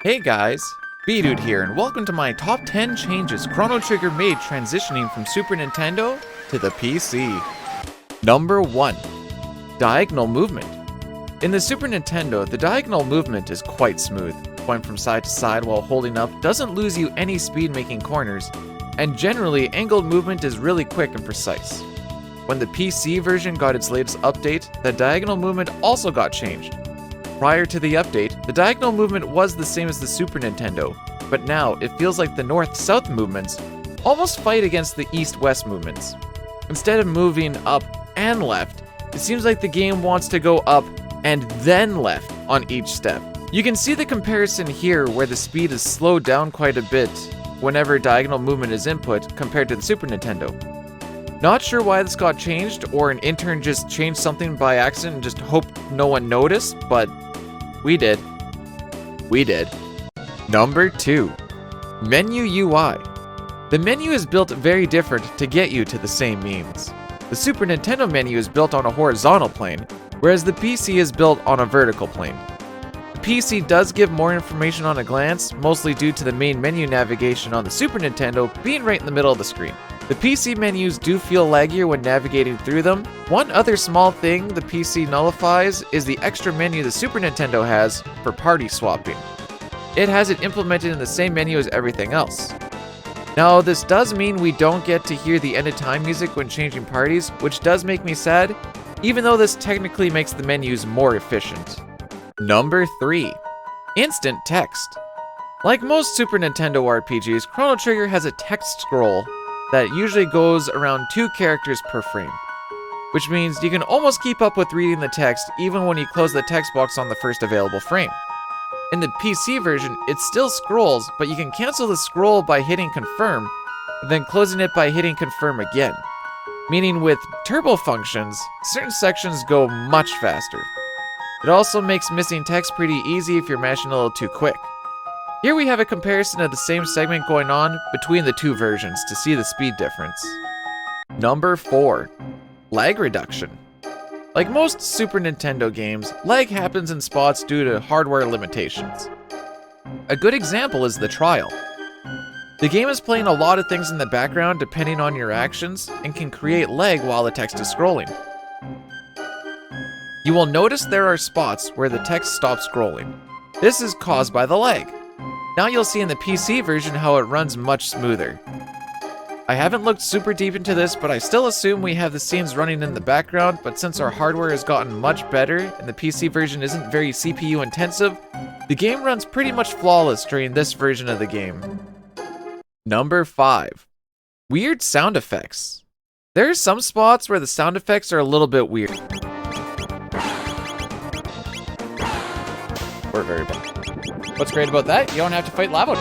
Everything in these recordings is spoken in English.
Hey guys, B-Dude here, and welcome to my top 10 changes Chrono Trigger made transitioning from Super Nintendo to the PC. Number 1. Diagonal movement. In the Super Nintendo, the diagonal movement is quite smooth. Going from side to side while holding up doesn't lose you any speed making corners, and generally, angled movement is really quick and precise. When the PC version got its latest update, the diagonal movement also got changed. Prior to the update, the diagonal movement was the same as the Super Nintendo, but now it feels like the north-south movements almost fight against the east-west movements. Instead of moving up and left, it seems like the game wants to go up and then left on each step. You can see the comparison here where the speed is slowed down quite a bit whenever diagonal movement is input compared to the Super Nintendo. Not sure why this got changed, or an intern just changed something by accident and just hoped no one noticed, but we did. Number 2. Menu UI. The menu is built very different to get you to the same means. The Super Nintendo menu is built on a horizontal plane, whereas the PC is built on a vertical plane. The PC does give more information on a glance, mostly due to the main menu navigation on the Super Nintendo being right in the middle of the screen. The PC menus do feel laggier when navigating through them. One other small thing the PC nullifies is the extra menu the Super Nintendo has for party swapping. It has it implemented in the same menu as everything else. Now, this does mean we don't get to hear the end of time music when changing parties, which does make me sad, even though this technically makes the menus more efficient. Number 3. Instant text. Like most Super Nintendo RPGs, Chrono Trigger has a text scroll that usually goes around 2 characters per frame, which means you can almost keep up with reading the text even when you close the text box on the first available frame. In the PC version, it still scrolls, but you can cancel the scroll by hitting confirm, then closing it by hitting confirm again. Meaning with turbo functions, certain sections go much faster. It also makes missing text pretty easy if you're mashing a little too quick. Here we have a comparison of the same segment going on between the two versions to see the speed difference. Number 4. Lag reduction. Like most Super Nintendo games, lag happens in spots due to hardware limitations. A good example is the trial. The game is playing a lot of things in the background depending on your actions and can create lag while the text is scrolling. You will notice there are spots where the text stops scrolling. This is caused by the lag. Now you'll see in the PC version how it runs much smoother. I haven't looked super deep into this, but I still assume we have the scenes running in the background, but since our hardware has gotten much better and the PC version isn't very CPU intensive, the game runs pretty much flawless during this version of the game. Number 5. Weird sound effects. There are some spots where the sound effects are a little bit weird. Or very bad. What's great about that? You don't have to fight lava.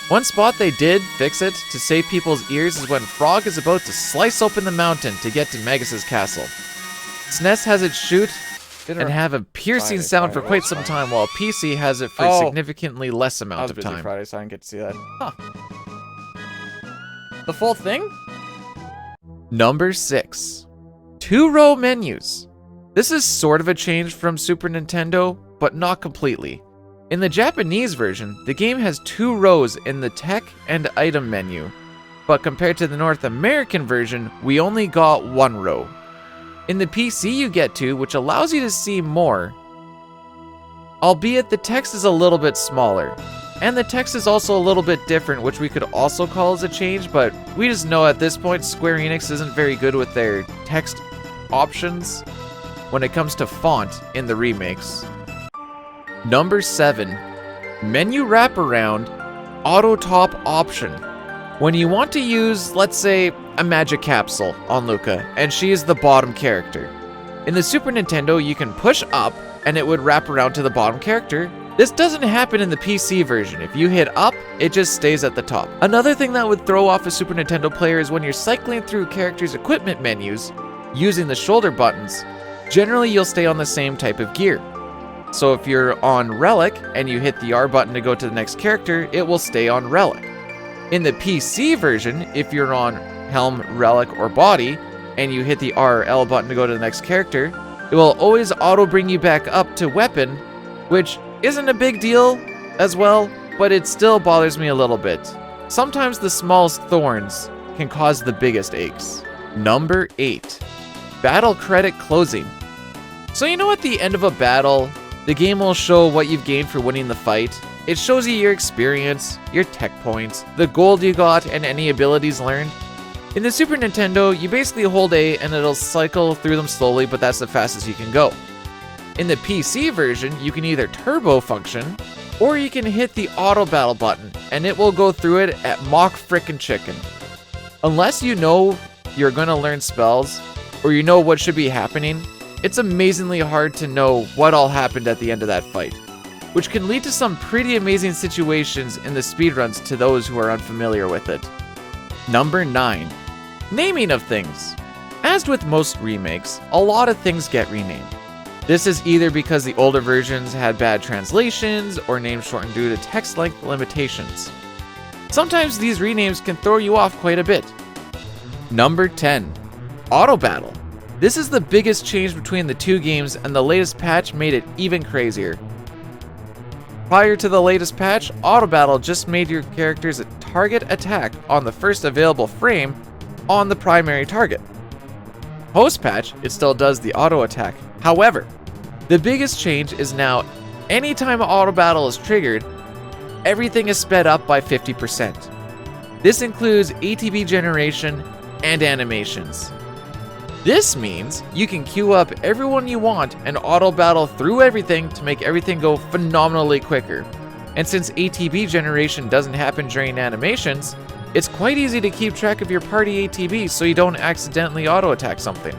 One spot they did fix it to save people's ears is when Frog is about to slice open the mountain to get to Magus's castle. SNES has it shoot and have a piercing sound for quite some time, while PC has it for a significantly less amount of time. Friday, so I didn't get to see that. Huh. The full thing? Number 6. 2-row menus. This is sort of a change from Super Nintendo, but not completely. In the Japanese version, the game has 2 rows in the tech and item menu, but compared to the North American version, we only got 1 row. In the PC you get 2, which allows you to see more, albeit the text is a little bit smaller. And the text is also a little bit different, which we could also call as a change, but we just know at this point Square Enix isn't very good with their text options when it comes to font in the remakes. Number 7. Menu wraparound auto top option. When you want to use, let's say, a magic capsule on Luca, and she is the bottom character. In the Super Nintendo, you can push up, and it would wrap around to the bottom character. This doesn't happen in the PC version. If you hit up, it just stays at the top. Another thing that would throw off a Super Nintendo player is when you're cycling through characters' equipment menus, using the shoulder buttons, generally you'll stay on the same type of gear. So if you're on Relic and you hit the R button to go to the next character, it will stay on Relic. In the PC version, if you're on Helm, Relic, or Body, and you hit the R or L button to go to the next character, it will always auto bring you back up to Weapon which isn't a big deal as well, but it still bothers me a little bit. Sometimes the smallest thorns can cause the biggest aches. Number 8, battle credit closing. So you know at the end of a battle, the game will show what you've gained for winning the fight. It shows you your experience, your tech points, the gold you got, and any abilities learned. In the Super Nintendo, you basically hold A and it'll cycle through them slowly, but that's the fastest you can go. In the PC version, you can either turbo function, or you can hit the auto battle button, and it will go through it at Mach frickin' chicken. Unless you know you're gonna learn spells, or you know what should be happening, it's amazingly hard to know what all happened at the end of that fight, which can lead to some pretty amazing situations in the speedruns to those who are unfamiliar with it. Number 9, naming of things. As with most remakes, a lot of things get renamed. This is either because the older versions had bad translations or names shortened due to text length limitations. Sometimes these renames can throw you off quite a bit. Number 10, auto battle. This is the biggest change between the two games, and the latest patch made it even crazier. Prior to the latest patch, auto battle just made your characters a target attack on the first available frame on the primary target. Post-patch, it still does the auto attack. However, the biggest change is now anytime auto battle is triggered, everything is sped up by 50%. This includes ATB generation and animations. This means you can queue up everyone you want and auto battle through everything to make everything go phenomenally quicker. And since ATB generation doesn't happen during animations, it's quite easy to keep track of your party ATB so you don't accidentally auto attack something.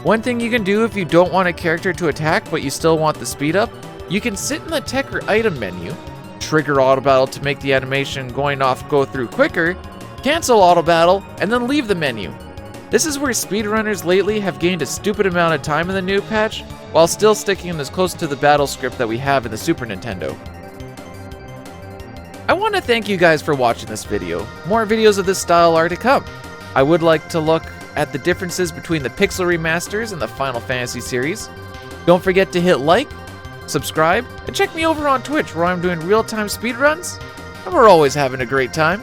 One thing you can do if you don't want a character to attack but you still want the speed up, you can sit in the tech or item menu, trigger auto battle to make the animation going off go through quicker, cancel auto battle, and then leave the menu. This is where speedrunners lately have gained a stupid amount of time in the new patch, while still sticking as close to the battle script that we have in the Super Nintendo. I want to thank you guys for watching this video. More videos of this style are to come. I would like to look at the differences between the Pixel remasters and the Final Fantasy series. Don't forget to hit like, subscribe, and check me over on Twitch where I'm doing real-time speedruns, and we're always having a great time.